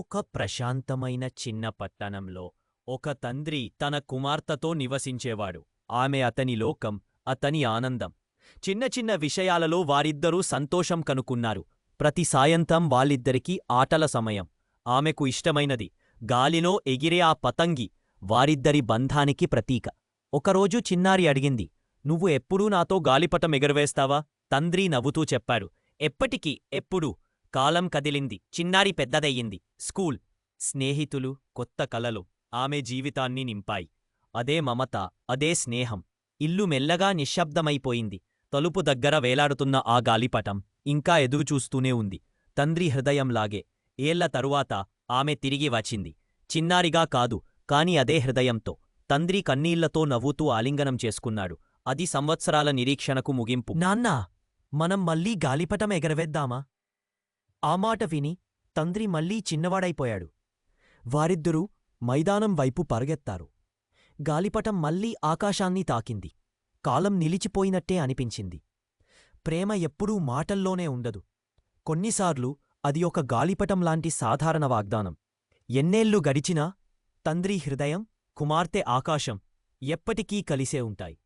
ఒక ప్రశాంతమైన చిన్న పట్టణంలో ఒక తండ్రి తన కుమార్తెతో నివసించేవాడు. ఆమె అతని లోకం, అతని ఆనందం. చిన్న చిన్న విషయాలలో వారిద్దరూ సంతోషం కనుక్కున్నారు. ప్రతి సాయంత్రం వాళ్ళిద్దరికీ ఆటల సమయం. ఆమెకు ఇష్టమైనది గాలిలో ఎగిరే ఆ పతంగి వారిద్దరి బంధానికి ప్రతీక. ఒకరోజు చిన్నారి అడిగింది, నువ్వు ఎప్పుడూ నాతో గాలిపటం ఎగరవేస్తావా? తండ్రి నవ్వుతూ చెప్పాడు, ఎప్పటికీ, ఎప్పుడూ. కాలం కదిలింది, చిన్నారి పెద్దదయ్యింది. స్కూల్, స్నేహితులు, కొత్త కలలు ఆమె జీవితాన్ని నింపాయి. అదే మమత, అదే స్నేహం. ఇల్లు మెల్లగా నిశ్శబ్దమైపోయింది. తలుపు దగ్గర వేలాడుతున్న ఆ గాలిపటం ఇంకా ఎదురుచూస్తూనే ఉంది. తండ్రి హృదయంలాగే. ఏళ్ల తరువాత ఆమె తిరిగి వచ్చింది. చిన్నారిగా కాదు, కాని అదే హృదయంతో. తండ్రి కన్నీళ్లతో నవ్వుతూ ఆలింగనం చేసుకున్నాడు. అది సంవత్సరాల నిరీక్షణకు ముగింపు. నాన్నా, మనం మళ్ళీ గాలిపటం ఎగరవేద్దామా? ఆ మాట విని తండ్రి మళ్లీ చిన్నవాడైపోయాడు. వారిద్దరూ మైదానం వైపు పరుగెత్తారు. గాలిపటం మళ్లీ ఆకాశాన్ని తాకింది. కాలం నిలిచిపోయినట్టే అనిపించింది. ప్రేమ ఎప్పుడూ మాటల్లోనే ఉండదు. కొన్నిసార్లు అది ఒక గాలిపటంలాంటి సాధారణ వాగ్దానం. ఎన్నేళ్లు గడిచినా తండ్రి హృదయం, కుమార్తె ఆకాశం ఎప్పటికీ కలిసే ఉంటాయి.